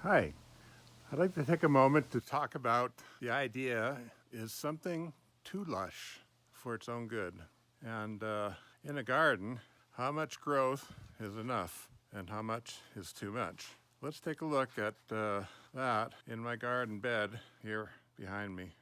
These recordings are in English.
Hi, I'd like to take a moment to talk about the idea is something too lush for its own good. And in a garden, how much growth is enough and how much is too much? Let's take a look at that in my garden bed here behind me.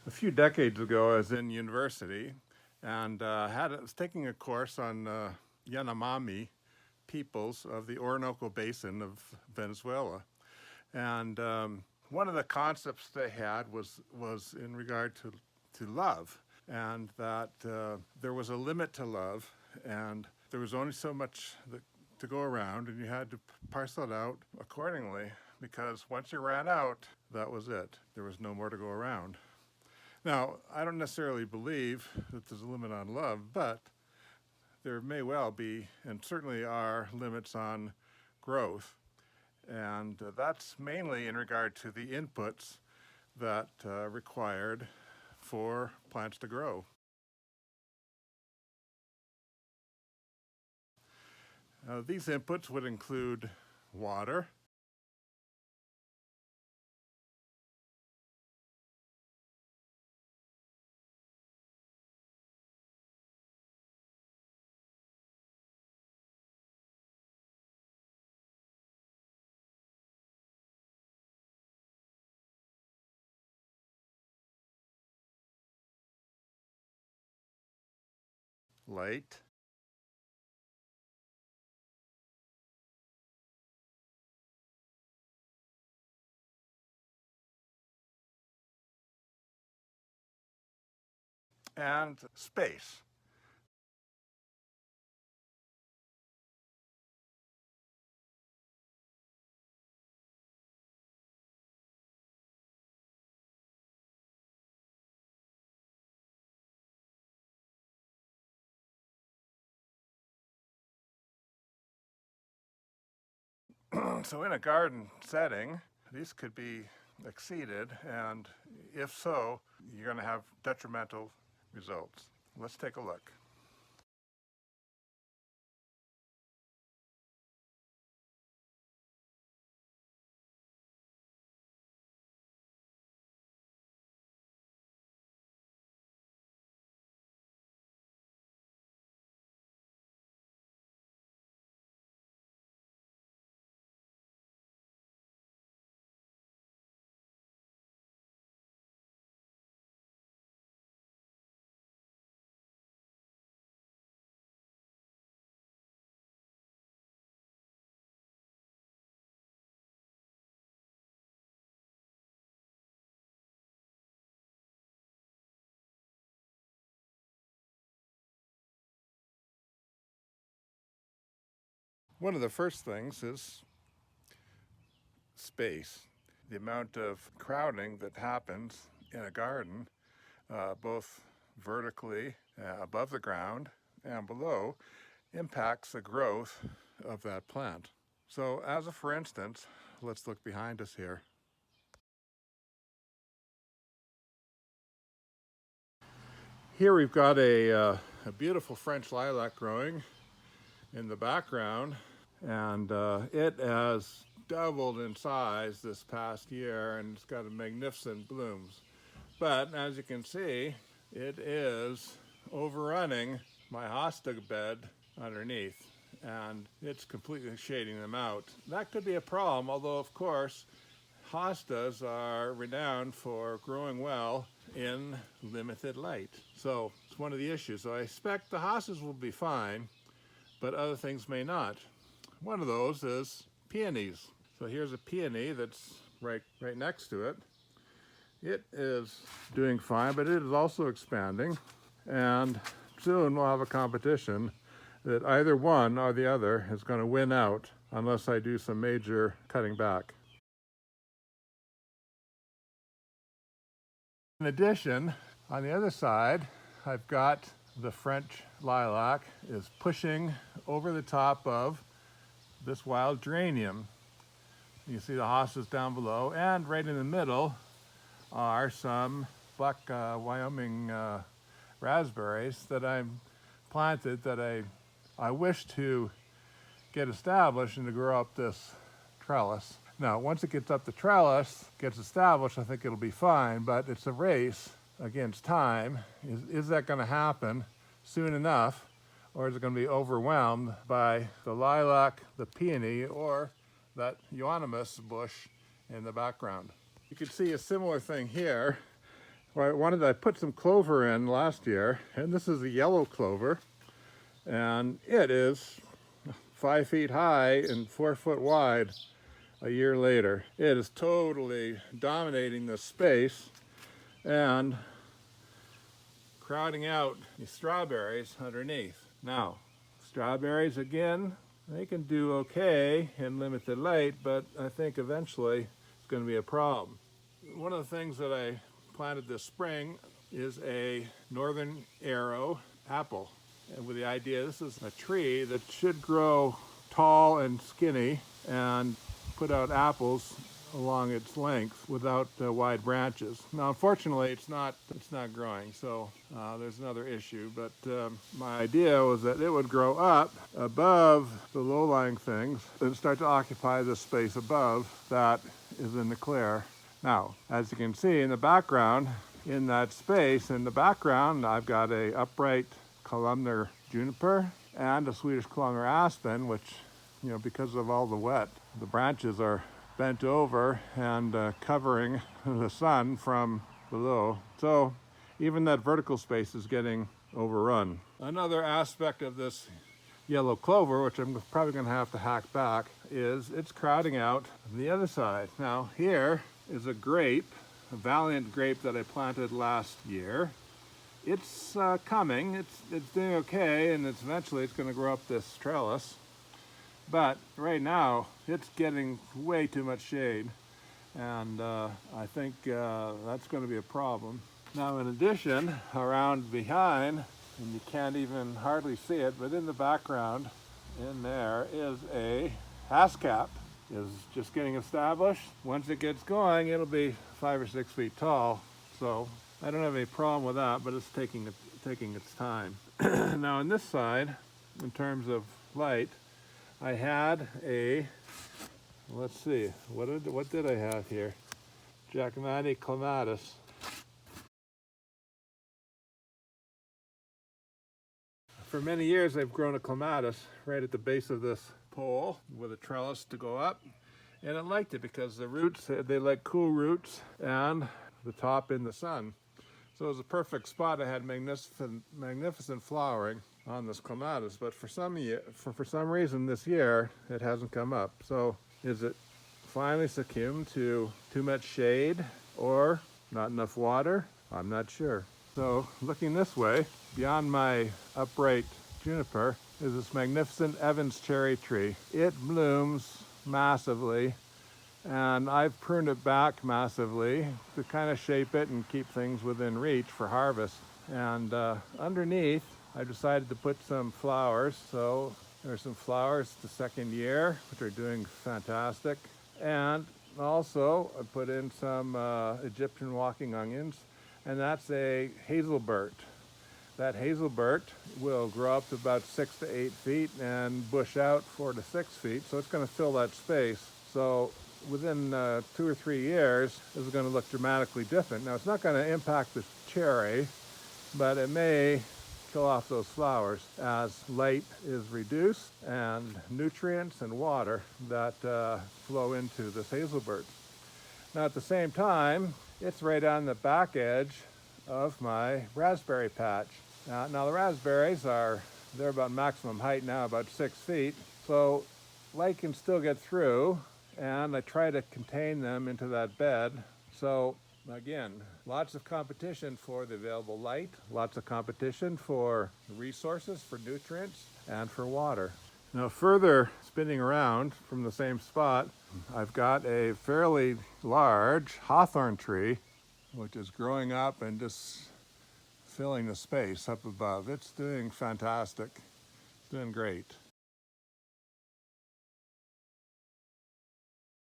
A few decades ago, I was in university and was taking a course on Yanomami peoples of the Orinoco Basin of Venezuela. And one of the concepts they had was in regard to love, and that there was a limit to love, and there was only so much to go around, and you had to parcel it out accordingly, because once you ran out, that was it. There was no more to go around. Now, I don't necessarily believe that there's a limit on love, but there may well be, and certainly are, limits on growth. And that's mainly in regard to the inputs that required for plants to grow. These inputs would include water, light, and space. So in a garden setting, these could be exceeded, and if so, you're going to have detrimental results. Let's take a look. One of the first things is space. The amount of crowding that happens in a garden, both vertically above the ground and below, impacts the growth of that plant. So as a for instance, let's look behind us here. Here we've got a beautiful French lilac growing in the background, and it has doubled in size this past year, and it's got magnificent blooms. But as you can see, it is overrunning my hosta bed underneath, and it's completely shading them out. That could be a problem, although of course hostas are renowned for growing well in limited light. So it's one of the issues. So I expect the hostas will be fine, but other things may not. One of those is peonies. So here's a peony that's right next to it. It is doing fine, but it is also expanding, and soon we'll have a competition that either one or the other is going to win out unless I do some major cutting back. In addition, on the other side, I've got the French lilac is pushing over the top of this wild geranium. You see the hostas down below, and right in the middle are some black Wyoming raspberries that I'm planted that I wish to get established and to grow up this trellis. Now, once it gets up the trellis, gets established, I think it'll be fine, but it's a race against time. Is that going to happen soon enough, or is it going to be overwhelmed by the lilac, the peony, or that euonymus bush in the background? You can see a similar thing here. I put some clover in last year, and this is a yellow clover, and it is 5 feet high and 4 foot wide a year later. It is totally dominating the space and crowding out the strawberries underneath. Now, strawberries, again, they can do okay in limited light, but I think eventually it's going to be a problem. One of the things that I planted this spring is a northern arrow apple, and with the idea this is a tree that should grow tall and skinny and put out apples along its length without wide branches. Now, unfortunately, it's not growing, so there's another issue. But my idea was that it would grow up above the low-lying things and start to occupy the space above that is in the clear. Now, as you can see in the background, in that space in the background, I've got a upright columnar juniper and a Swedish columnar aspen, which, you know, because of all the wet, the branches are bent over and covering the sun from below. So even that vertical space is getting overrun. Another aspect of this yellow clover, which I'm probably going to have to hack back, is it's crowding out the other side. Now here is a grape, a valiant grape that I planted last year. It's coming, it's doing okay, and eventually it's going to grow up this trellis. But right now, it's getting way too much shade, and I think that's going to be a problem. Now, in addition, around behind, and you can't even hardly see it, but in the background, in there is a haskap. Is just getting established. Once it gets going, it'll be 5 or 6 feet tall. So I don't have any problem with that, but it's taking its time. Now, on this side, in terms of light, I had a, let's see, what did I have here? Giacometti clematis. For many years, I've grown a clematis right at the base of this pole with a trellis to go up, and I liked it because the roots, they like cool roots, and the top in the sun. So it was a perfect spot. I had magnificent flowering on this clematis, but for some reason this year it hasn't come up. So is it finally succumbed to too much shade or not enough water? I'm not sure. So looking this way, beyond my upright juniper, is this magnificent Evans cherry tree. It blooms massively, and I've pruned it back massively to kind of shape it and keep things within reach for harvest. And underneath, I decided to put some flowers, so There's some flowers the second year, which are doing fantastic. And also, I put in some Egyptian walking onions, and that's a hazelburt. That hazelburt will grow up to about 6 to 8 feet and bush out 4 to 6 feet, so it's going to fill that space. So within 2 or 3 years, this is going to look dramatically different. Now, it's not going to impact the cherry, but it may kill off those flowers as light is reduced and nutrients and water that flow into this hazelburt. Now, at the same time, it's right on the back edge of my raspberry patch. Now the raspberries they're about maximum height now, about 6 feet, so light can still get through, and I try to contain them into that bed. So again, lots of competition for the available light, lots of competition for resources, for nutrients, and for water. Now, further spinning around from the same spot, I've got a fairly large hawthorn tree, which is growing up and just filling the space up above. It's doing fantastic. It's doing great.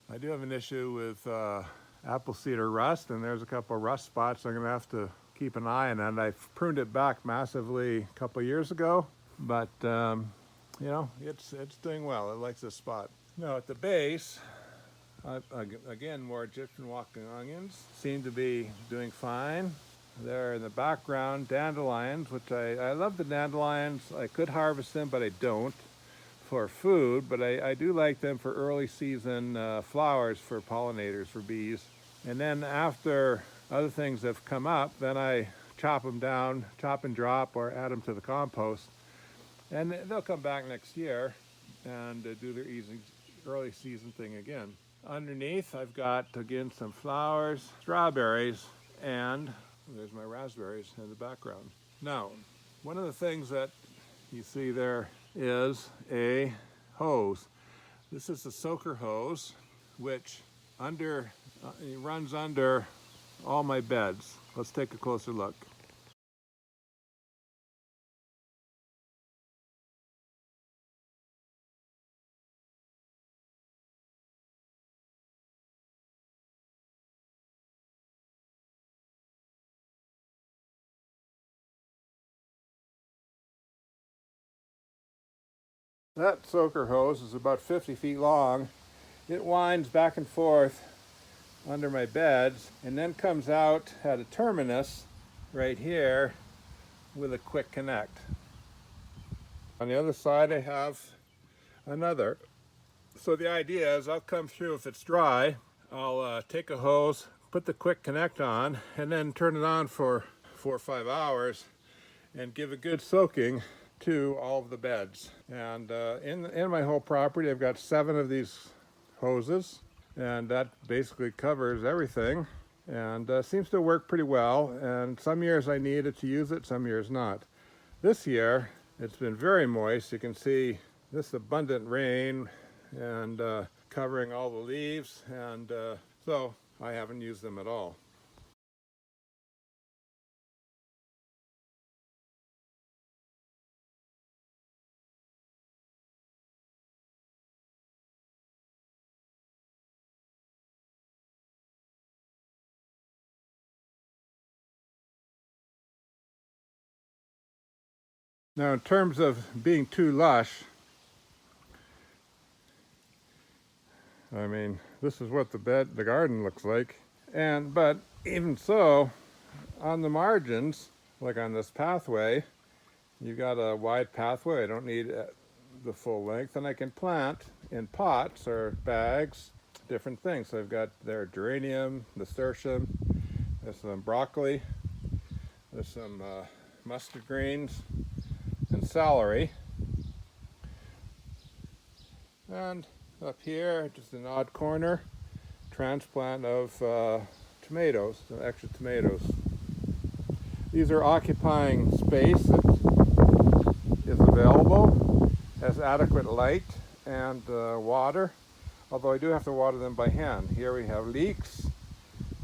I do have an issue with apple cedar rust, and there's a couple of rust spots I'm going to have to keep an eye on. And I pruned it back massively a couple of years ago, but you know, it's doing well. It likes this spot. Now at the base, again, more Egyptian walking onions seem to be doing fine. There in the background, dandelions, which I love the dandelions. I could harvest them, but I don't for food, but I do like them for early season flowers for pollinators, for bees. And then after other things have come up, then I chop them down, chop and drop, or add them to the compost. And they'll come back next year and do their early season thing again. Underneath, I've got, again, some flowers, strawberries, and there's my raspberries in the background. Now, one of the things that you see there is a hose. This is a soaker hose, which it runs under all my beds. Let's take a closer look. That soaker hose is about 50 feet long. It winds back and forth under my beds and then comes out at a terminus right here with a quick connect. On the other side I have another. So the idea is I'll come through if it's dry. I'll take a hose, put the quick connect on, and then turn it on for 4 or 5 hours and give a good soaking to all of the beds. And in my whole property, I've got 7 of these hoses, and that basically covers everything, and seems to work pretty well. And some years I needed to use it, some years not. This year, it's been very moist. You can see this abundant rain and covering all the leaves, and so I haven't used them at all. Now, in terms of being too lush, I mean, this is what the garden looks like. But even so, on the margins, like on this pathway, you got a wide pathway. I don't need the full length, and I can plant in pots or bags different things. So I've got there geranium, nasturtium, there's some broccoli, there's some mustard greens, and celery. And up here, just an odd corner, transplant of tomatoes, some extra tomatoes. These are occupying space that is available, has adequate light and water, although I do have to water them by hand. Here we have leeks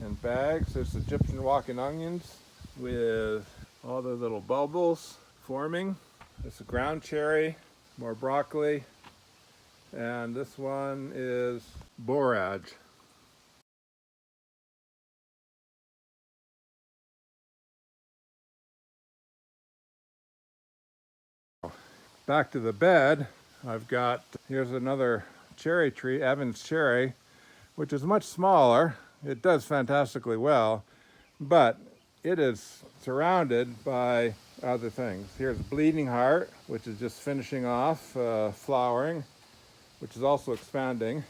and bags. There's Egyptian walking onions with all the little bubbles forming. There's a ground cherry more broccoli, and this one is borage. Back to the bed, I've got, here's another cherry tree, Evans cherry, which is much smaller. It does fantastically well, but it is surrounded by other things. Here's Bleeding Heart, which is just finishing off flowering, which is also expanding.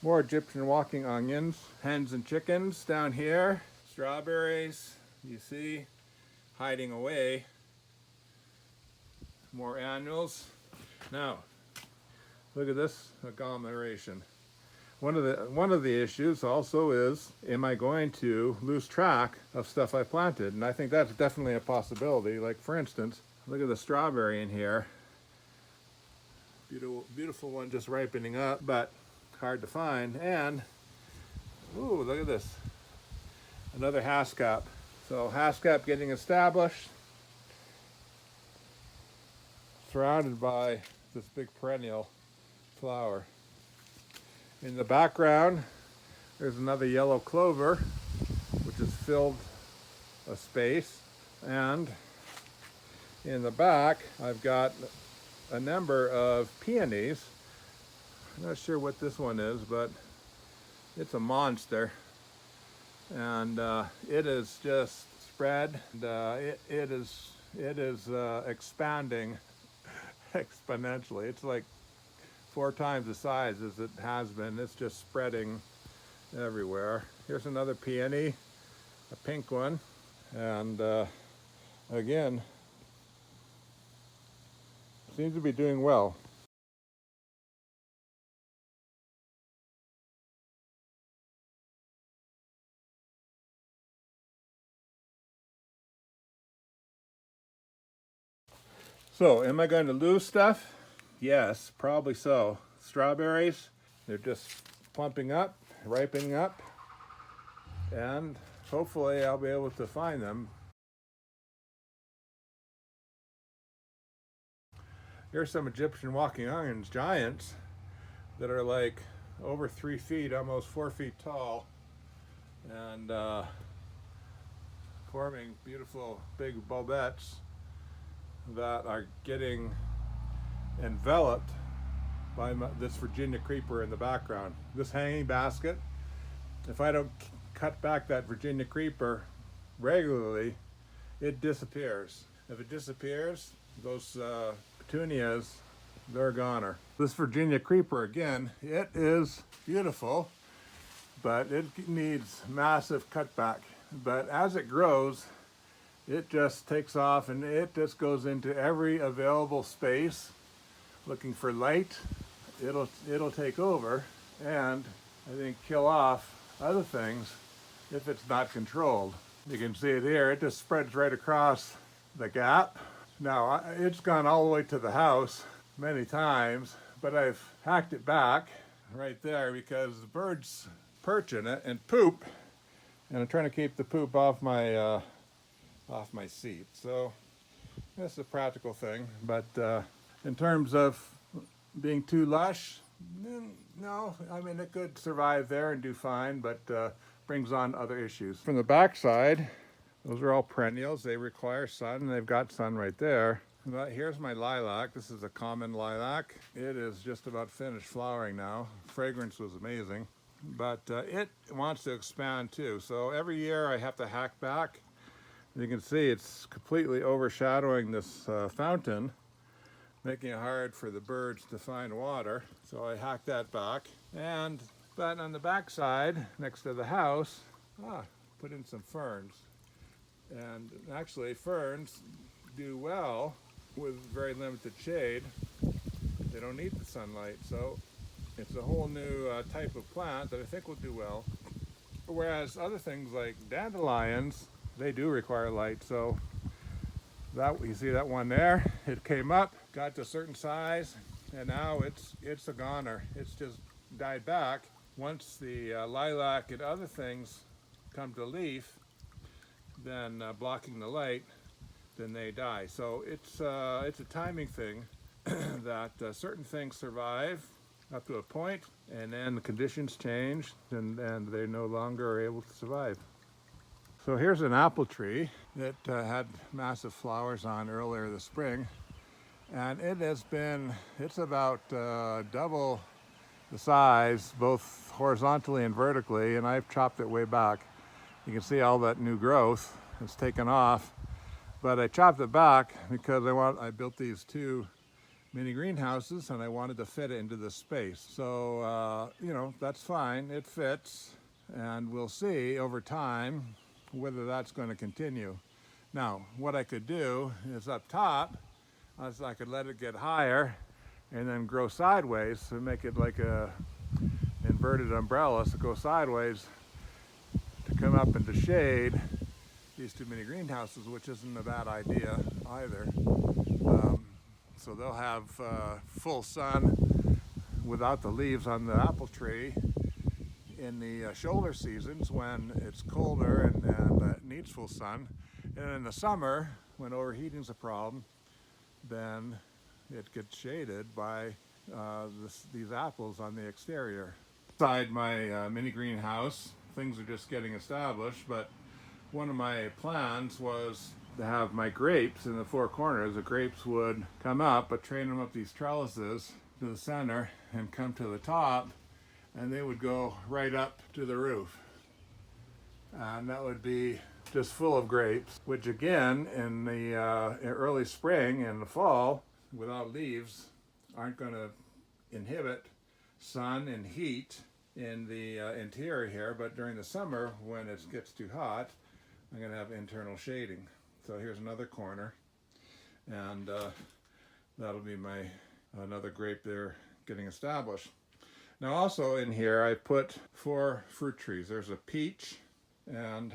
More Egyptian walking onions, hens and chickens down here. Strawberries, you see, hiding away. More annuals. Now, look at this agglomeration. One of the issues also is, am I going to lose track of stuff I planted? And I think that's definitely a possibility. Like for instance, look at the strawberry in here. Beautiful, beautiful one just ripening up, but hard to find. And, ooh, look at this. Another haskap. So haskap getting established, surrounded by this big perennial flower. In the background, there's another yellow clover, which has filled a space. And in the back, I've got a number of peonies. I'm not sure what this one is, but it's a monster. And it is just spread. And, it is expanding exponentially. It's like 4 times the size as it has been. It's just spreading everywhere. Here's another peony, a pink one, and again, seems to be doing well. So, am I going to lose stuff? Yes, probably so. Strawberries, they're just plumping up, ripening up, and hopefully I'll be able to find them. Here's some Egyptian walking onions, giants, that are like over 3 feet, almost 4 feet tall, and forming beautiful big bulbets that are getting enveloped by this Virginia creeper in the background. This hanging basket, if I don't cut back that Virginia creeper regularly, it disappears. If it disappears, those petunias, they're goner. This Virginia creeper, again, it is beautiful, but it needs massive cutback. But as it grows, it just takes off and it just goes into every available space looking for light. It'll take over and I think kill off other things if it's not controlled. You can see it here, it just spreads right across the gap. Now, it's gone all the way to the house many times, but I've hacked it back right there because the birds perch in it and poop, and I'm trying to keep the poop off my seat. So that's a practical thing, but in terms of being too lush, no, I mean it could survive there and do fine, but brings on other issues. From the back side, those are all perennials. They require sun, and they've got sun right there. But here's my lilac. This is a common lilac. It is just about finished flowering now. Fragrance was amazing, but it wants to expand too. So every year I have to hack back. You can see it's completely overshadowing this fountain, making it hard for the birds to find water. So I hacked that back. But on the back side, next to the house, put in some ferns. And actually ferns do well with very limited shade. They don't need the sunlight, so it's a whole new type of plant that I think will do well. Whereas other things like dandelions, they do require light. So that, you see that one there, it came up, got to a certain size, and now it's a goner. It's just died back. Once the lilac and other things come to leaf, then blocking the light, then they die. So it's a timing thing that certain things survive up to a point, and then the conditions change, and they no longer are able to survive. So here's an apple tree that had massive flowers on earlier this spring, and it's about double the size, both horizontally and vertically, and I've chopped it way back. You can see all that new growth. It's taken off, but I chopped it back because I built these two mini greenhouses and I wanted to fit it into this space. So, that's fine, it fits, and we'll see over time whether that's going to continue. Now, what I could do is up top, I could let it get higher and then grow sideways to make it like a inverted umbrella, so go sideways to come up into shade these two mini greenhouses, which isn't a bad idea either. So they'll have full sun without the leaves on the apple tree in the shoulder seasons when it's colder and it needs full sun. And in the summer, when overheating's a problem, then it gets shaded by these apples on the exterior. Inside my mini greenhouse, things are just getting established, but one of my plans was to have my grapes in the four corners. The grapes would come up, but train them up these trellises to the center and come to the top, and they would go right up to the roof. And that would be just full of grapes, which again, in the early spring and the fall, without leaves, aren't going to inhibit sun and heat in the interior here, but during the summer, when it gets too hot, I'm going to have internal shading. So here's another corner, and that'll be another grape there getting established. Now also in here I put 4 fruit trees. There's a peach, and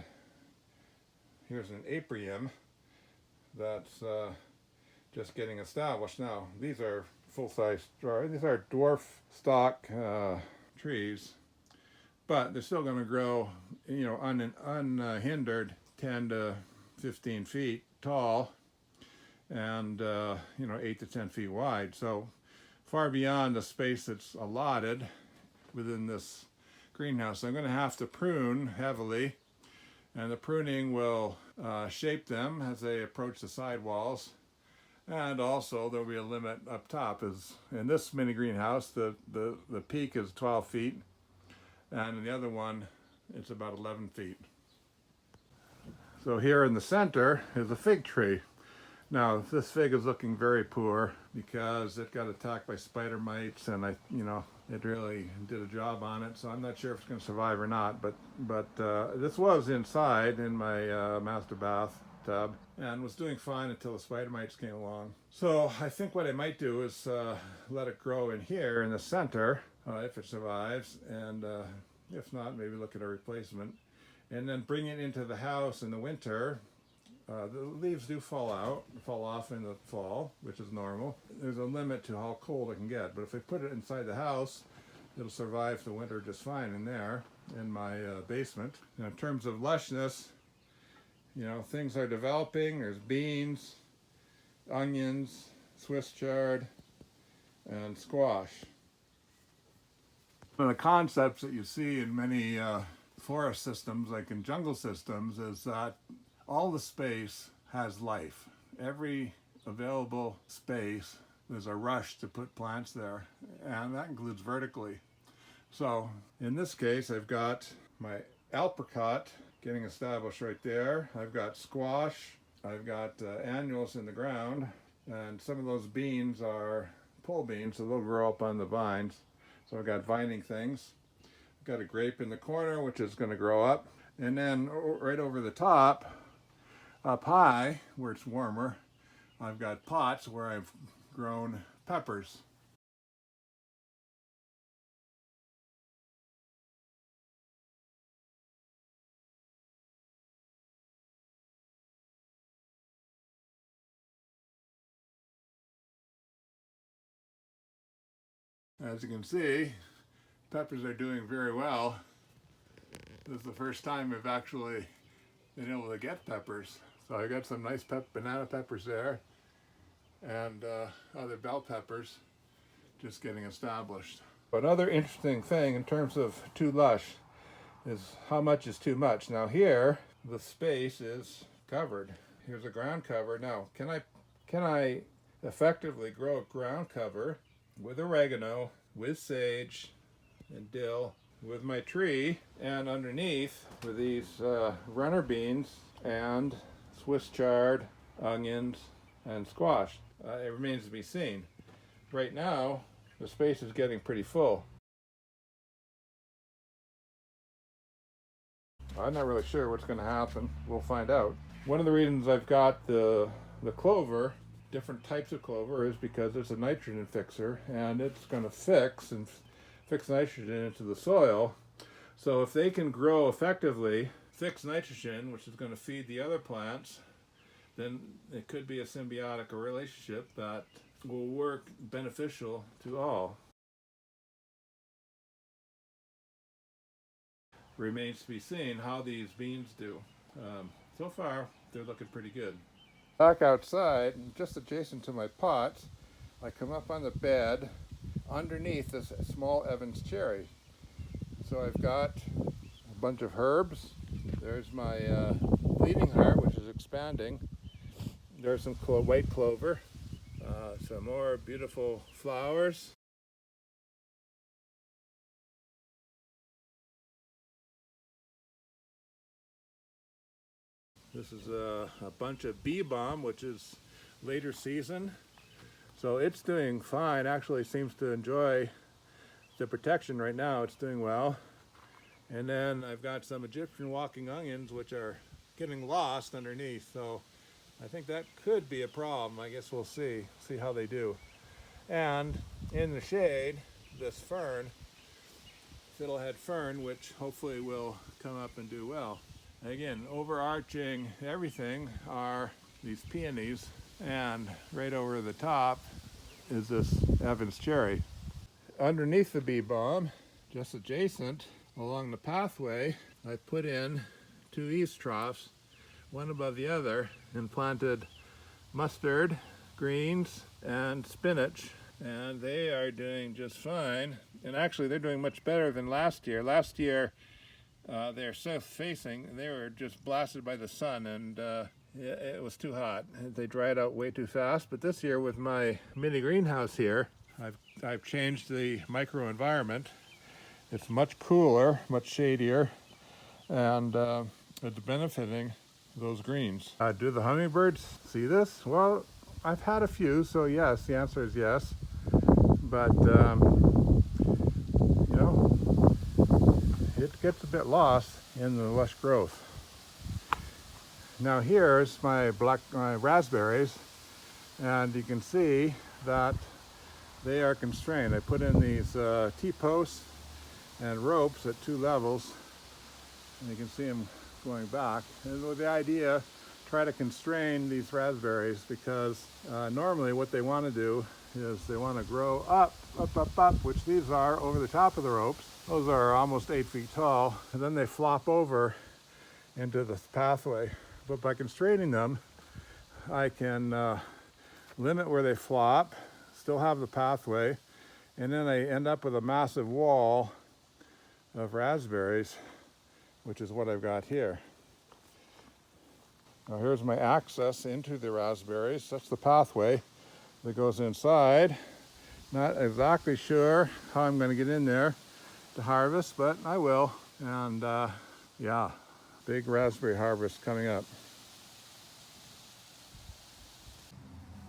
here's an apium that's just getting established. Now these are full-size, these are dwarf stock trees, but they're still going to grow, unhindered 10 to 15 feet tall, and 8 to 10 feet wide. So far beyond the space that's allotted within this greenhouse. I'm going to have to prune heavily, and the pruning will shape them as they approach the sidewalls. And also there'll be a limit up top. In this mini greenhouse, the peak is 12 feet, and in the other one it's about 11 feet. So here in the center is a fig tree. Now this fig is looking very poor because it got attacked by spider mites, and it really did a job on it. So I'm not sure if it's going to survive or not. But this was inside in my master bathtub and was doing fine until the spider mites came along. So I think what I might do is let it grow in here in the center if it survives, and if not, maybe look at a replacement, and then bring it into the house in the winter. The leaves do fall off in the fall, which is normal. There's a limit to how cold it can get, but if I put it inside the house, it'll survive the winter just fine in there, in my basement. Now, in terms of lushness, things are developing. There's beans, onions, Swiss chard, and squash. One of the concepts that you see in many forest systems, like in jungle systems, is that all the space has life. Every available space, there's a rush to put plants there, and that includes vertically. So in this case, I've got my apricot getting established right there. I've got squash, I've got annuals in the ground, and some of those beans are pole beans, so they'll grow up on the vines. So I've got vining things. I've got a grape in the corner, which is going to grow up. And then right over the top, up high, where it's warmer, I've got pots where I've grown peppers. As you can see, peppers are doing very well. This is the first time I've actually been able to get peppers. So I got some nice banana peppers there, and other bell peppers just getting established. Another interesting thing in terms of too lush is how much is too much. Now here, the space is covered. Here's a ground cover. Now, can I effectively grow a ground cover with oregano, with sage and dill, with my tree, and underneath with these runner beans and Swiss chard, onions, and squash? It remains to be seen. Right now, the space is getting pretty full. I'm not really sure what's going to happen. We'll find out. One of the reasons I've got the clover, different types of clover, is because it's a nitrogen fixer, and it's going to fix nitrogen into the soil. So if they can grow effectively, fix nitrogen, which is going to feed the other plants, then it could be a symbiotic relationship that will work beneficial to all. Remains to be seen how these beans do. So far, they're looking pretty good. Back outside, just adjacent to my pots, I come up on the bed underneath this small Evans cherry. So I've got a bunch of herbs. There's my bleeding heart, which is expanding. There's some white clover, some more beautiful flowers. This is a bunch of bee balm, which is later season. So it's doing fine. Actually seems to enjoy the protection right now. It's doing well. And then I've got some Egyptian walking onions, which are getting lost underneath. So I think that could be a problem. I guess we'll see how they do. And in the shade, this fern, fiddlehead fern, which hopefully will come up and do well. Again, overarching everything are these peonies, and right over the top is this Evans cherry. Underneath the bee balm, just adjacent, along the pathway, I put in 2 eaves troughs, one above the other, and planted mustard, greens, and spinach, and they are doing just fine. And actually, they're doing much better than last year. Last year, they're south-facing, and they were just blasted by the sun, and it was too hot. They dried out way too fast. But this year, with my mini greenhouse here, I've changed the microenvironment. It's much cooler, much shadier, and it's benefiting those greens. Do the hummingbirds see this? Well, I've had a few, so yes, the answer is yes. But you know, it gets a bit lost in the lush growth. Now here's my raspberries, and you can see that they are constrained. I put in these T-posts and ropes at 2 levels, and you can see them going back. And with the idea, try to constrain these raspberries, because normally what they want to do is they want to grow up, which these are over the top of the ropes. Those are almost 8 feet tall, and then they flop over into the pathway. But by constraining them, I can limit where they flop, still have the pathway, and then I end up with a massive wall of raspberries, which is what I've got here. Now here's my access into the raspberries. That's the pathway that goes inside. Not exactly sure how I'm going to get in there to harvest, but I will. And yeah, big raspberry harvest coming up.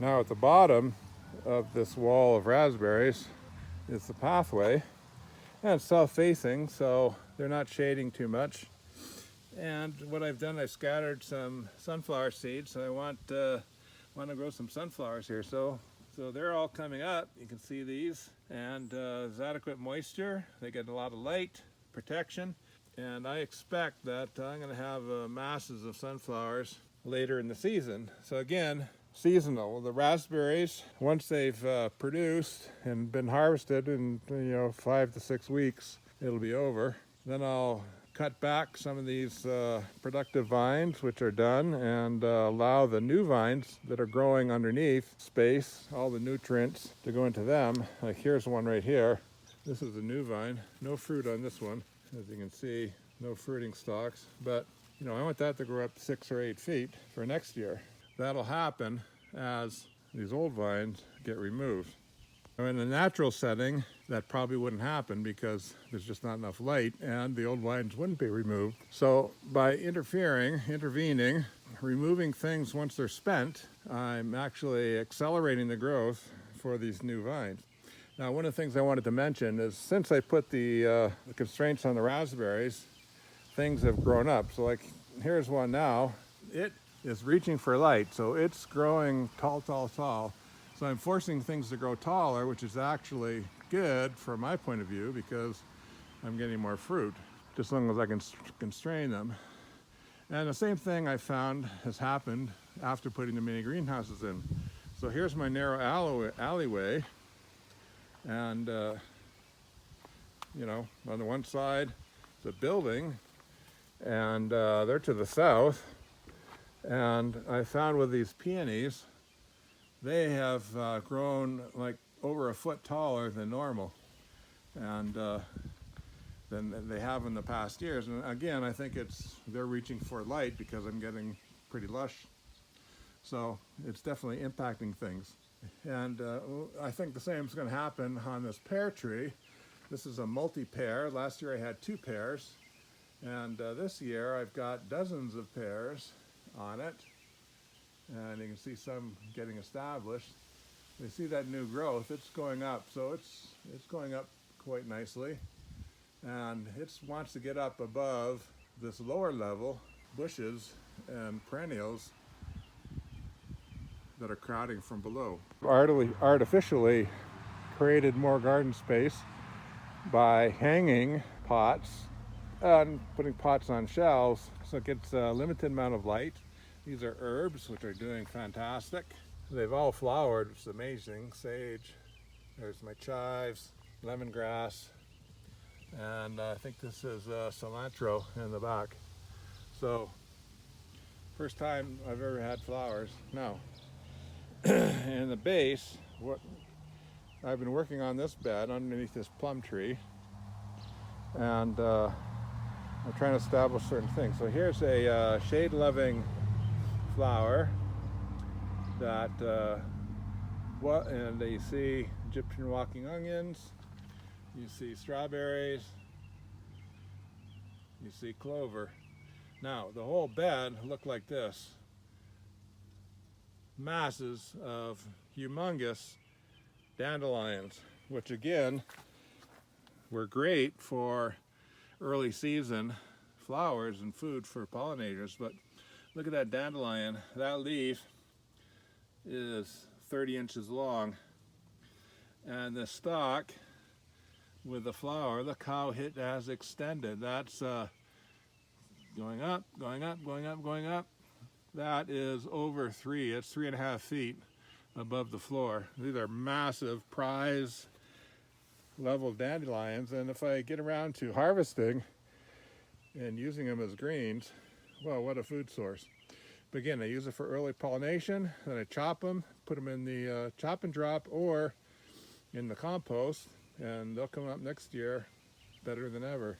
Now at the bottom of this wall of raspberries is the pathway, and it's south-facing, so they're not shading too much. And what I've done, I've scattered some sunflower seeds. So I want to grow some sunflowers here. So they're all coming up. You can see these, and there's adequate moisture. They get a lot of light, protection, and I expect that I'm going to have masses of sunflowers later in the season. So again, seasonal. The raspberries, once they've produced and been harvested in 5 to 6 weeks, it'll be over. Then I'll cut back some of these productive vines, which are done, and allow the new vines that are growing underneath space, all the nutrients to go into them. Like here's one right here. This is a new vine. No fruit on this one, as you can see, no fruiting stalks. But you know, I want that to grow up 6 or 8 feet for next year. That'll happen as these old vines get removed. Now, in a natural setting, that probably wouldn't happen because there's just not enough light and the old vines wouldn't be removed. So by intervening, removing things once they're spent, I'm actually accelerating the growth for these new vines. Now, one of the things I wanted to mention is since I put the constraints on the raspberries, things have grown up. So like here's one now. It is reaching for light, so it's growing tall, tall, tall. So I'm forcing things to grow taller, which is actually good from my point of view because I'm getting more fruit, just as long as I can constrain them. And the same thing I found has happened after putting the mini greenhouses in. So here's my narrow alleyway, and you know, on the one side, the building, and they're to the south. And I found with these peonies, they have grown like over a foot taller than normal, and than they have in the past years. And again, I think they're reaching for light because I'm getting pretty lush. So it's definitely impacting things. And I think the same is going to happen on this pear tree. This is a multi-pear. Last year I had 2 pears, and this year I've got dozens of pears on it. And you can see some getting established. You see that new growth, it's going up, so it's going up quite nicely. And it wants to get up above this lower level bushes and perennials that are crowding from below. Artificially created more garden space by hanging pots and putting pots on shelves, so it gets a limited amount of light. These are herbs, which are doing fantastic. They've all flowered, which is amazing. Sage, there's my chives, lemongrass, and I think this is cilantro in the back. So, first time I've ever had flowers. Now, in the base, I've been working on this bed underneath this plum tree, and I'm trying to establish certain things. So here's a shade-loving flower that and you see Egyptian walking onions, you see strawberries, you see clover. Now the whole bed looked like this. Masses of humongous dandelions, which again were great for early season flowers and food for pollinators. But look at that dandelion. That leaf is 30 inches long, and the stalk with the flower, look how it has extended. That's going up, going up, going up, going up. That is over 3, it's 3.5 feet above the floor. These are massive prize level dandelions, and if I get around to harvesting and using them as greens, well, what a food source. But again, I use it for early pollination, then I chop them, put them in the chop and drop or in the compost, and they'll come up next year better than ever.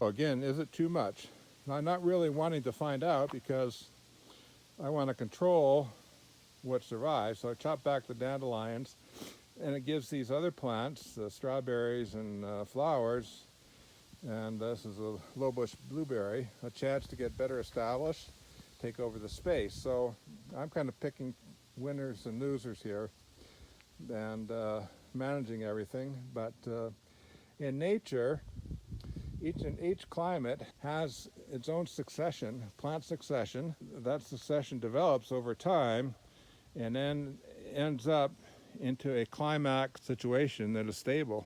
Again, is it too much? I'm not really wanting to find out because I want to control what survives. So I chop back the dandelions, and it gives these other plants, the strawberries and flowers, and this is a low bush blueberry, a chance to get better established, take over the space. So I'm kind of picking winners and losers here and managing everything. But in nature, each climate has its own succession, plant succession. That succession develops over time and then ends up into a climax situation that is stable.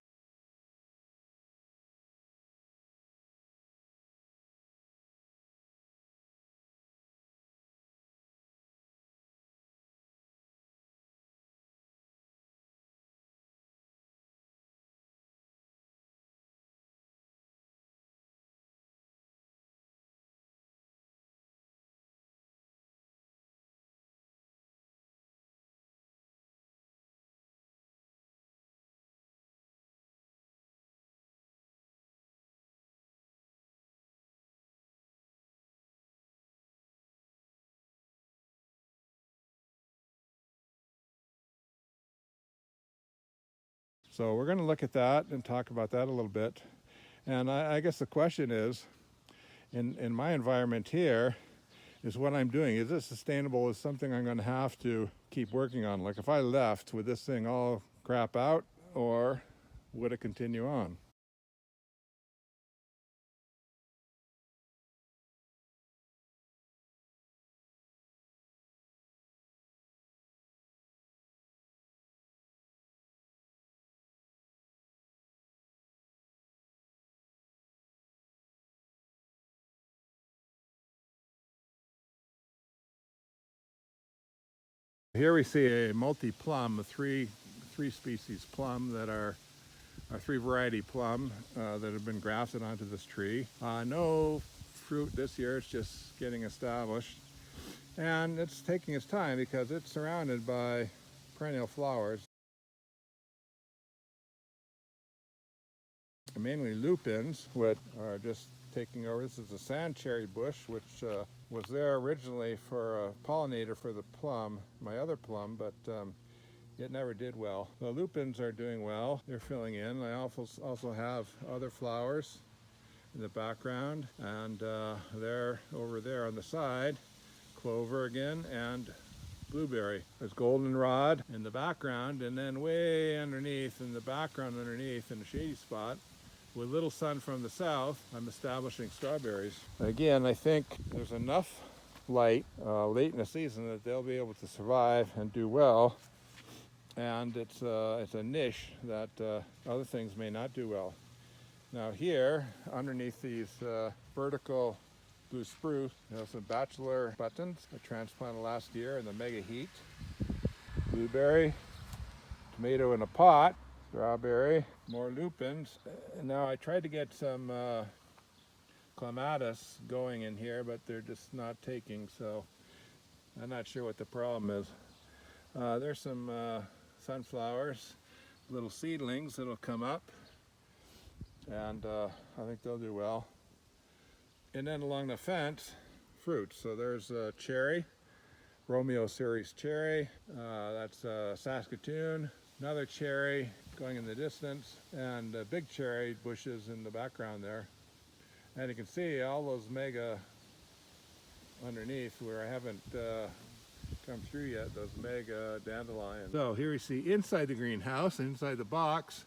So we're going to look at that and talk about that a little bit. And I guess the question is, in my environment here, is what I'm doing, is this sustainable? Is something I'm going to have to keep working on? Like if I left, would this thing all crap out, or would it continue on? Here we see a multi-plum, a three species plum that are three variety plum that have been grafted onto this tree. No fruit this year, it's just getting established. And it's taking its time because it's surrounded by perennial flowers. Mainly lupins, which are just taking over. This is a sand cherry bush, which was there originally for a pollinator for the plum, my other plum, but it never did well. The lupins are doing well. They're filling in. I also have other flowers in the background, and they're over there on the side, clover again, and blueberry. There's goldenrod in the background, and then way underneath, in the background underneath, in a shady spot, with little sun from the south, I'm establishing strawberries. Again, I think there's enough light late in the season that they'll be able to survive and do well. And it's a niche that other things may not do well. Now here, underneath these vertical blue spruce, some bachelor buttons I transplanted last year in the mega heat. Blueberry, tomato in a pot, strawberry, more lupins. Now I tried to get some clematis going in here, but they're just not taking, so I'm not sure what the problem is. There's some sunflowers, little seedlings that'll come up, and I think they'll do well. And then along the fence, fruit. So there's a cherry, Romeo series cherry, that's Saskatoon, another cherry going in the distance, and big cherry bushes in the background there. And you can see all those mega underneath where I haven't come through yet, those mega dandelions. So here we see inside the greenhouse, inside the box,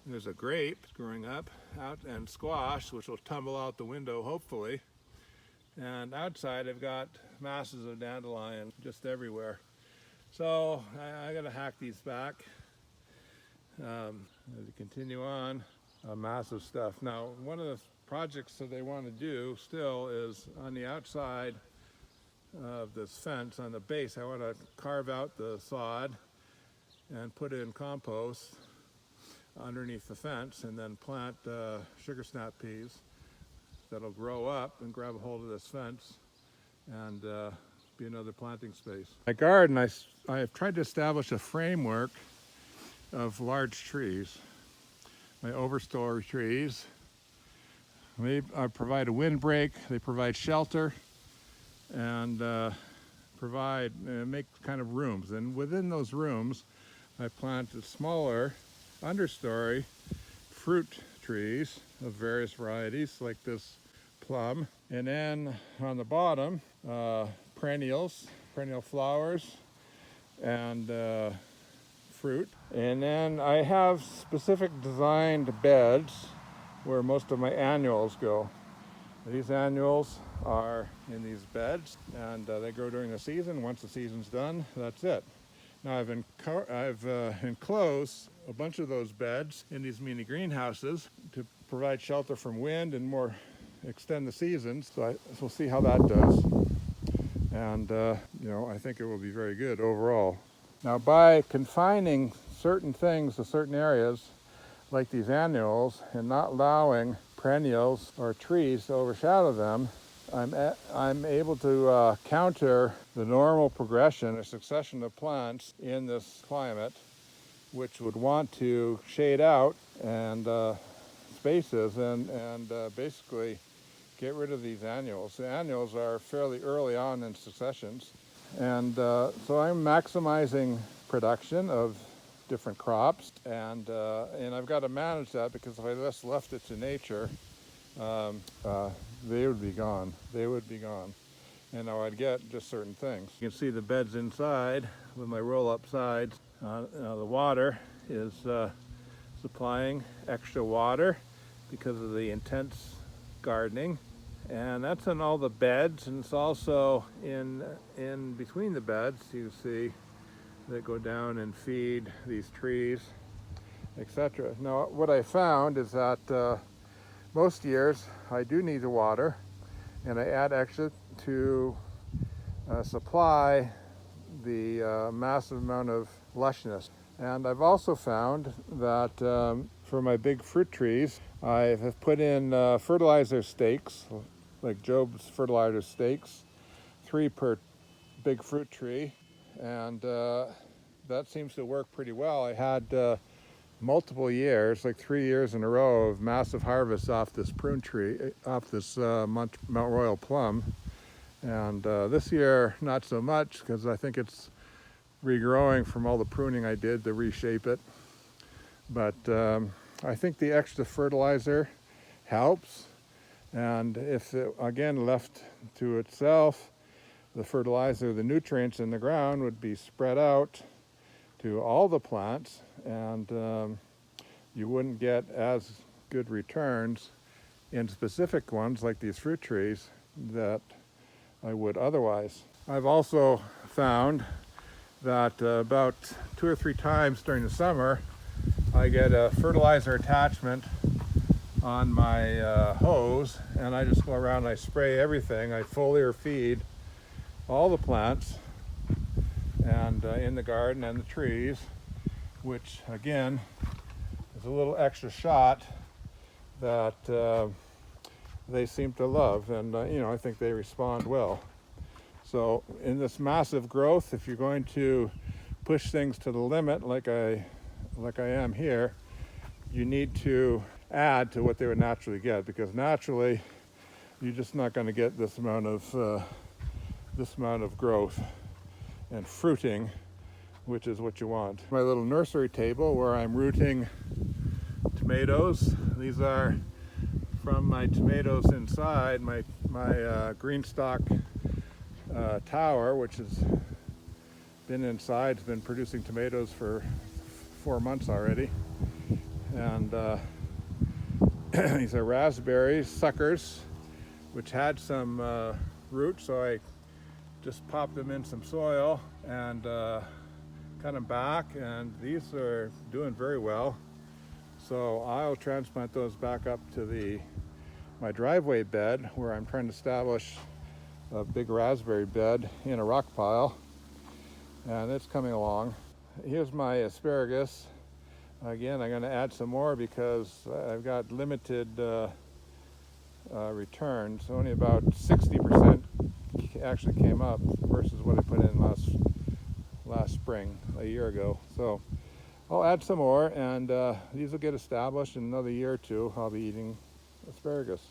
there's a grape growing up out, and squash, which will tumble out the window hopefully. And outside I've got masses of dandelion just everywhere. So I gotta hack these back as we continue on. Massive stuff. Now, one of the projects that they want to do still is on the outside of this fence, on the base, I want to carve out the sod and put in compost underneath the fence, and then plant sugar snap peas that'll grow up and grab a hold of this fence and be another planting space. My garden, I have tried to establish a framework of large trees. My overstory trees, they provide a windbreak, they provide shelter, and make kind of rooms. And within those rooms, I planted smaller understory fruit trees of various varieties, like this plum. And then on the bottom, perennial flowers, and fruit. And then I have specific designed beds where most of my annuals go. These annuals are in these beds, and they grow during the season. Once the season's done, that's it. Now I've enclosed a bunch of those beds in these mini greenhouses to provide shelter from wind and more extend the seasons. So we'll see how that does. And I think it will be very good overall. Now, by confining certain things to certain areas, like these annuals, and not allowing perennials or trees to overshadow them, I'm able to counter the normal progression or succession of plants in this climate, which would want to shade out and spaces and basically get rid of these annuals. The annuals are fairly early on in successions, and so I'm maximizing production of different crops, and I've got to manage that, because if I just left it to nature, they would be gone. They would be gone. And now I'd get just certain things. You can see the beds inside with my roll-up sides. The water is supplying extra water because of the intense gardening. And that's in all the beds, and it's also in between the beds. You see that go down and feed these trees, etc. Now, what I found is that most years I do need the water, and I add extra to supply the massive amount of lushness. And I've also found that for my big fruit trees, I have put in fertilizer stakes, like Job's fertilizer stakes, 3 per big fruit tree, and that seems to work pretty well. I had multiple years, like 3 years in a row, of massive harvests off this prune tree, off this Mount Royal plum. And this year, not so much, because I think it's regrowing from all the pruning I did to reshape it. But I think the extra fertilizer helps. And if it, again, left to itself, the fertilizer, the nutrients in the ground would be spread out to all the plants, and you wouldn't get as good returns in specific ones like these fruit trees that I would otherwise. I've also found that about 2 or 3 times during the summer, I get a fertilizer attachment on my hose, and I just go around and I spray everything. I foliar feed all the plants and in the garden and the trees, which again is a little extra shot that they seem to love, and I think they respond well. So in this massive growth, if you're going to push things to the limit like I am here, you need to add to what they would naturally get, because naturally you're just not going to get this amount of growth and fruiting, which is what you want. My little nursery table where I'm rooting tomatoes. These are from my tomatoes inside my green stock tower, which has been inside. It's been producing tomatoes for 4 months already. And these are raspberries, suckers, which had some roots, so I just popped them in some soil and cut them back, and these are doing very well. So I'll transplant those back up to my driveway bed, where I'm trying to establish a big raspberry bed in a rock pile, and it's coming along. Here's my asparagus. Again, I'm going to add some more because I've got limited returns. Only about 60% actually came up versus what I put in last spring, a year ago. So I'll add some more, and these will get established. In another year or 2, I'll be eating asparagus.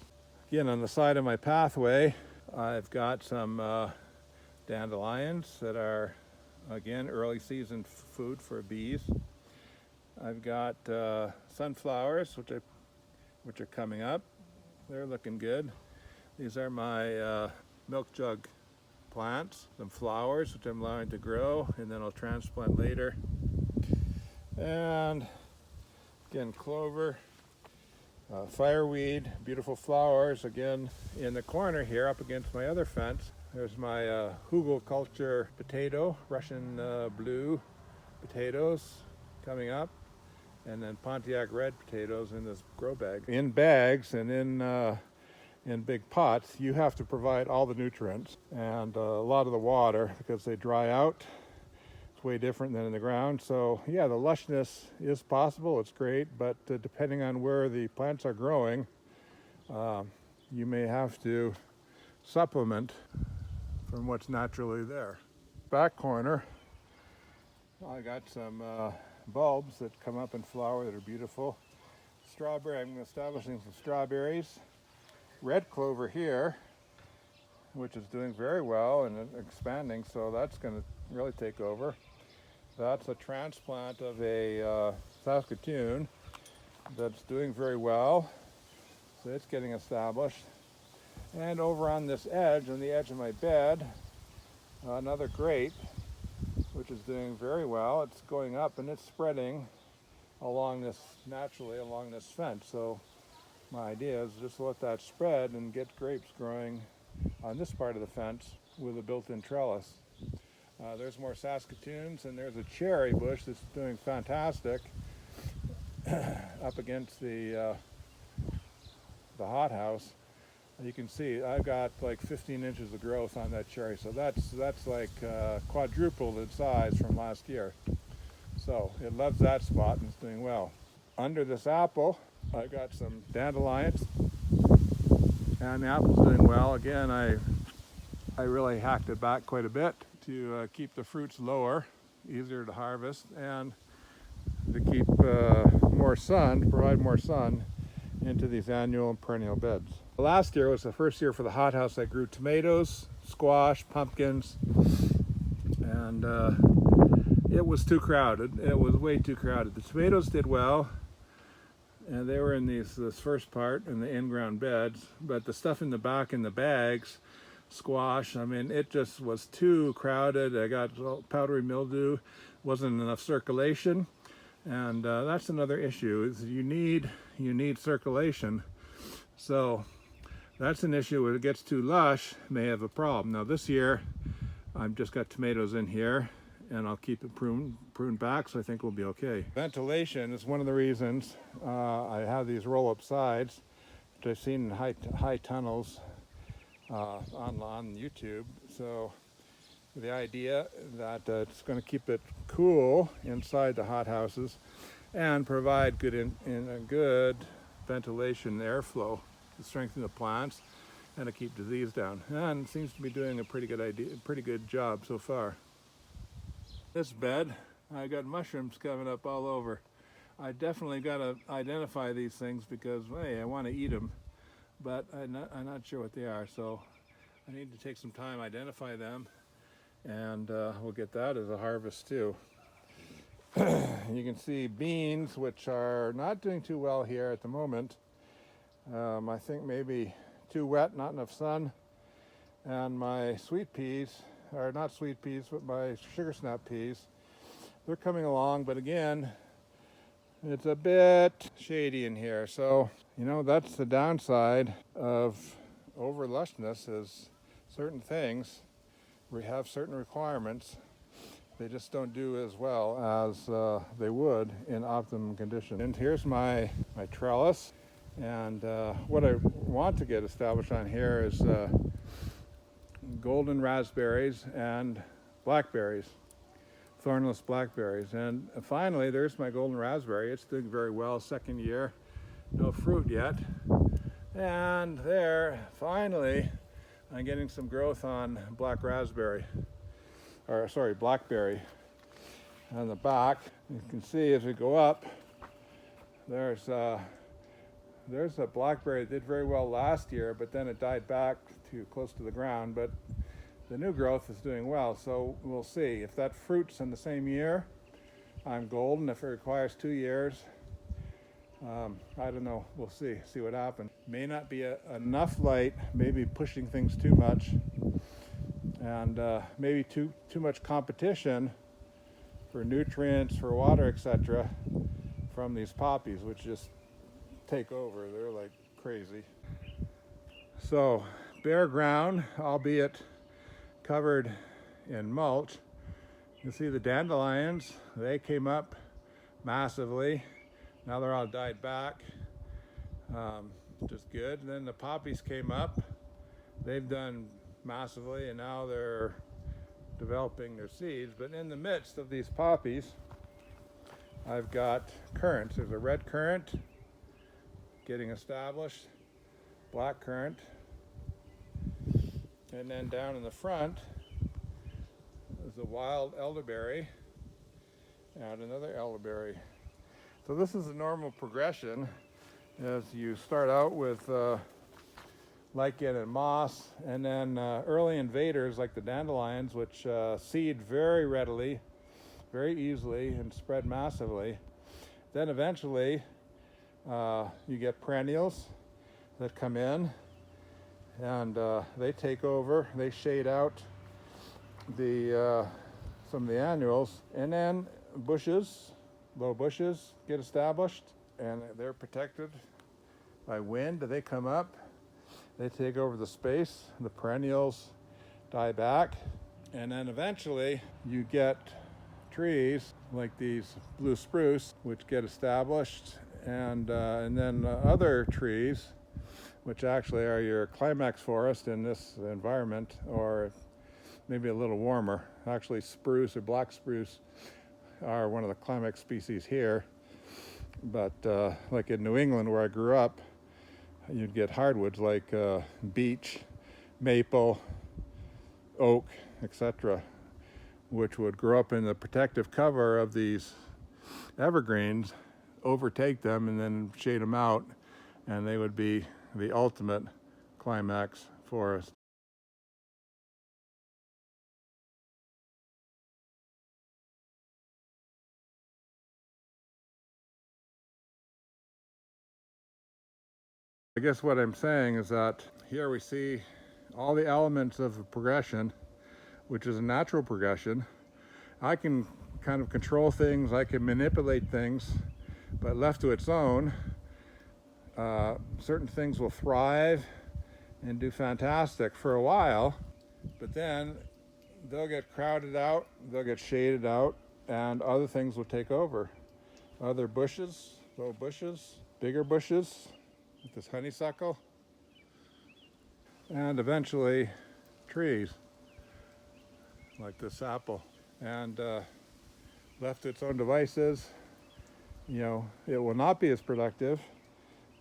Again, on the side of my pathway, I've got some dandelions that are, again, early season food for bees. I've got sunflowers, which are coming up. They're looking good. These are my milk jug plants, some flowers, which I'm allowing to grow, and then I'll transplant later. And again, clover, fireweed, beautiful flowers. Again, in the corner here, up against my other fence, there's my Overcrowding potato, Russian blue potatoes coming up, and then Pontiac red potatoes in this grow bag. In bags and in big pots, you have to provide all the nutrients and a lot of the water, because they dry out. It's way different than in the ground. So yeah, the lushness is possible. It's great, but depending on where the plants are growing, you may have to supplement from what's naturally there. Back corner, I got some bulbs that come up and flower that are beautiful. Strawberry, I'm establishing some strawberries. Red clover here, which is doing very well and expanding, so that's going to really take over. That's a transplant of a Saskatoon that's doing very well. So it's getting established. And over on this edge, on the edge of my bed, another grape, which is doing very well. It's going up and it's spreading along this, naturally along this fence. So my idea is just let that spread and get grapes growing on this part of the fence with a built-in trellis. There's more Saskatoons, and there's a cherry bush that's doing fantastic up against the hothouse. You can see I've got like 15 inches of growth on that cherry, so that's like quadrupled its size from last year. So it loves that spot and it's doing well. Under this apple, I've got some dandelions, and the apple's doing well. Again, I really hacked it back quite a bit to keep the fruits lower, easier to harvest, and to keep more sun, provide more sun into these annual and perennial beds. Last year was the first year for the hothouse I grew tomatoes, squash, pumpkins, and it was too crowded. It was way too crowded. The tomatoes did well, and they were in this first part in the in-ground beds, but the stuff in the back in the bags, squash, I mean, it just was too crowded. I got powdery mildew, wasn't enough circulation, and that's another issue, is you need circulation. So that's an issue. When it gets too lush, may have a problem. Now this year, I've just got tomatoes in here, and I'll keep it pruned back, so I think we'll be okay. Ventilation is one of the reasons I have these roll-up sides, which I've seen in high tunnels on YouTube. So the idea that it's going to keep it cool inside the hothouses and provide good good ventilation and airflow to strengthen the plants and to keep disease down. And it seems to be doing a pretty good job so far. This bed, I got mushrooms coming up all over. I definitely got to identify these things because, hey, I want to eat them, but I'm not sure what they are. So I need to take some time, identify them, and we'll get that as a harvest too. You can see beans, which are not doing too well here at the moment. I think maybe too wet, not enough sun. And my sweet peas, or not sweet peas, but my sugar snap peas, they're coming along, but again, it's a bit shady in here. So, you know, that's the downside of over lushness, is certain things, we have certain requirements, they just don't do as well as they would in optimum condition. And here's my trellis, and what I want to get established on here is golden raspberries and blackberries, thornless blackberries. And finally, there's my golden raspberry. It's doing very well, second year, no fruit yet. And there, finally, I'm getting some growth on blackberry on the back. You can see as we go up, there's a blackberry that did very well last year, but then it died back too close to the ground. But the new growth is doing well, so we'll see. If that fruits in the same year, I'm golden. If it requires 2 years, I don't know. We'll see what happens. May not be enough light, maybe pushing things too much, and maybe too much competition for nutrients, for water, etc., from these poppies, which just take over. They're like crazy. So bare ground, albeit covered in mulch. You see the dandelions, they came up massively. Now they're all died back, which is good. And then the poppies came up. They've done massively, and now they're developing their seeds. But in the midst of these poppies, I've got currants. There's a red currant getting established, black currant, and then down in the front is a wild elderberry and another elderberry. So this is a normal progression, as you start out with lichen and moss, and then early invaders like the dandelions, which seed very readily very easily and spread massively. Then eventually you get perennials that come in, and they take over, they shade out some of the annuals, and then bushes, low bushes get established, and they're protected by wind. They come up, they take over the space, the perennials die back, and then eventually you get trees like these blue spruce which get established, and then other trees which actually are your Climax forest in this environment, or maybe a little warmer. Actually, spruce or black spruce are one of the Climax species here, but like in New England where I grew up, you'd get hardwoods like beech, maple, oak, etc., which would grow up in the protective cover of these evergreens, overtake them, and then shade them out, and they would be the ultimate Climax forest. I guess what I'm saying is that here we see all the elements of a progression, which is a natural progression. I can kind of control things, I can manipulate things, but left to its own, certain things will thrive and do fantastic for a while, but then they'll get crowded out, they'll get shaded out, and other things will take over. Other bushes, low bushes, bigger bushes, like this honeysuckle, and eventually trees like this apple. And left to its own devices, it will not be as productive,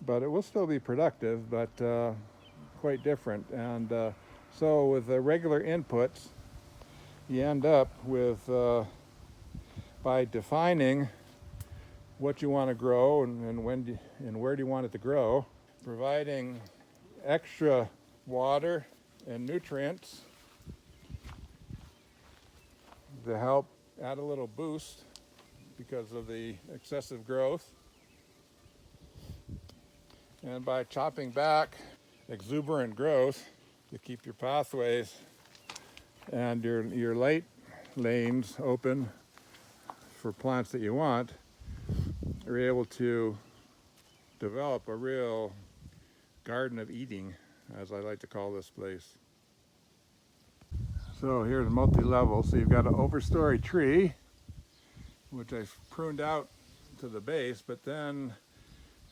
but it will still be productive, but quite different. And so with the regular inputs, you end up with, by defining what you want to grow and when and where do you want it to grow, providing extra water and nutrients to help add a little boost because of the excessive growth, and by chopping back exuberant growth to keep your pathways and your light lanes open for plants that you want, you're able to develop a real garden of Eden, as I like to call this place. So here's multi-level. So you've got an overstory tree, which I've pruned out to the base, but then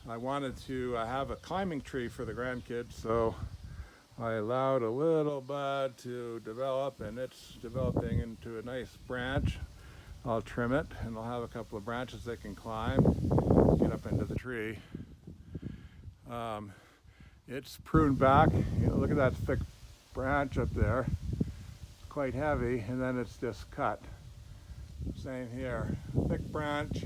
I wanted to have a climbing tree for the grandkids, so I allowed a little bud to develop, and it's developing into a nice branch. I'll trim it, and I'll have a couple of branches they can climb, get up into the tree. It's pruned back. Look at that thick branch up there. It's quite heavy, and then it's just cut. Same here. Thick branch,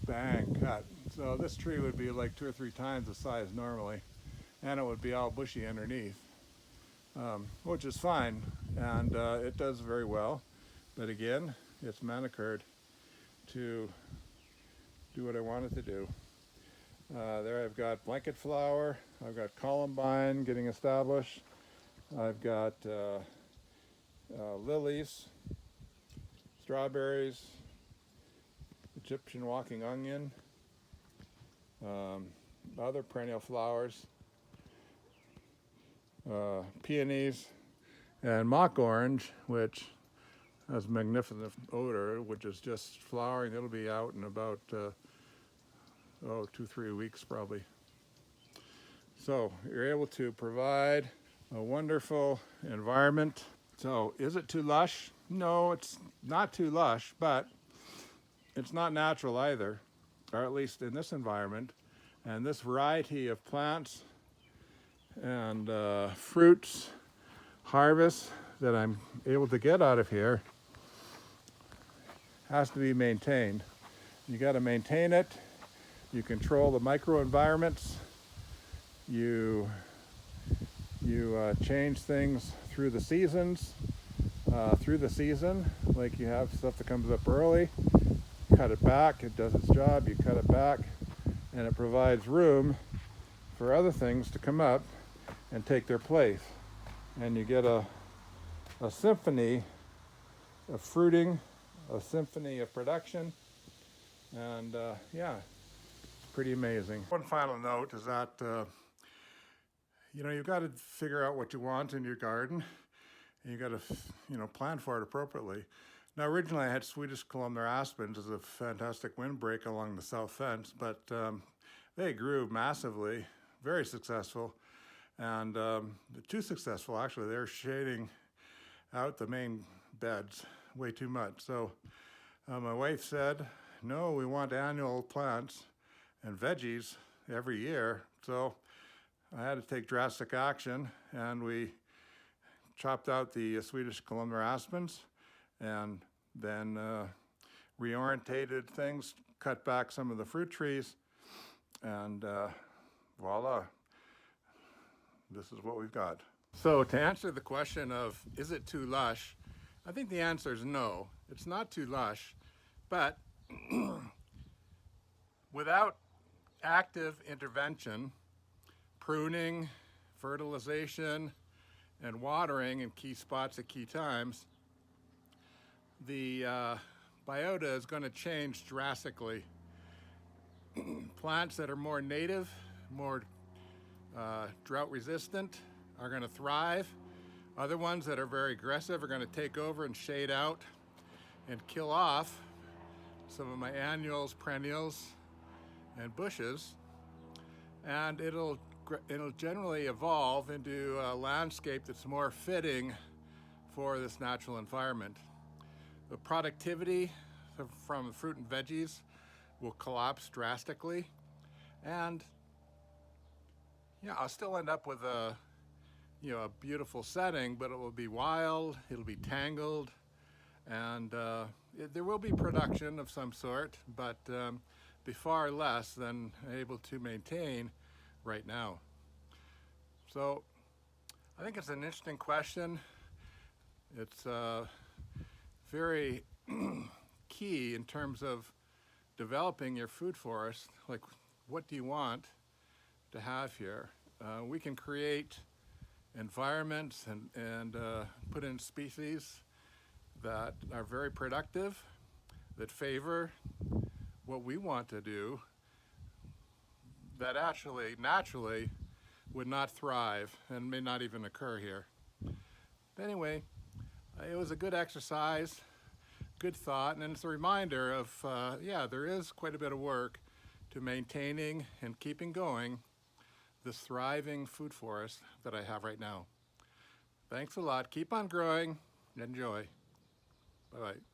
bang, cut. So this tree would be like 2 or 3 times the size normally, and it would be all bushy underneath, which is fine, and it does very well. But again, it's manicured to do what I want it to do. There I've got blanket flower, I've got columbine getting established, I've got lilies, strawberries, Egyptian walking onion, other perennial flowers, peonies, and mock orange, which has a magnificent odor, which is just flowering. It'll be out in about 2-3 weeks probably. So you're able to provide a wonderful environment. So is it too lush? No, it's not too lush, but it's not natural either, or at least in this environment. And this variety of plants and fruits, harvests that I'm able to get out of here has to be maintained. You got to maintain it. You control the microenvironments. You change things through the seasons. through the season. Like you have stuff that comes up early, cut it back, it does its job, you cut it back, and it provides room for other things to come up and take their place. And you get a symphony of fruiting, a symphony of production, and yeah, pretty amazing. One final note is that you've got to figure out what you want in your garden, and you got to plan for it appropriately. Now, originally I had Swedish columnar aspens as a fantastic windbreak along the south fence, but they grew massively, very successful, and too successful actually. They're shading out the main beds way too much. So my wife said, no, we want annual plants and veggies every year. So I had to take drastic action, and we chopped out the Swedish columnar aspens and then reorientated things, cut back some of the fruit trees, and voila, this is what we've got. So to answer the question of, is it too lush? I think the answer is no. It's not too lush, but without active intervention, pruning, fertilization, and watering in key spots at key times, the biota is going to change drastically. Plants that are more native, more drought resistant are going to thrive. Other ones that are very aggressive are going to take over and shade out and kill off some of my annuals, perennials, and bushes. And it'll generally evolve into a landscape that's more fitting for this natural environment. The productivity from fruit and veggies will collapse drastically, and I'll still end up with a beautiful setting, but it will be wild, it'll be tangled, and there will be production of some sort, but be far less than able to maintain right now. So I think it's an interesting question. It's very key in terms of developing your food forest. Like, what do you want to have here? We can create environments and put in species that are very productive, that favor what we want to do, that actually naturally would not thrive and may not even occur here. But anyway, it was a good exercise, good thought, and it's a reminder of, there is quite a bit of work to maintaining and keeping going this thriving food forest that I have right now. Thanks a lot. Keep on growing. Enjoy. Bye-bye.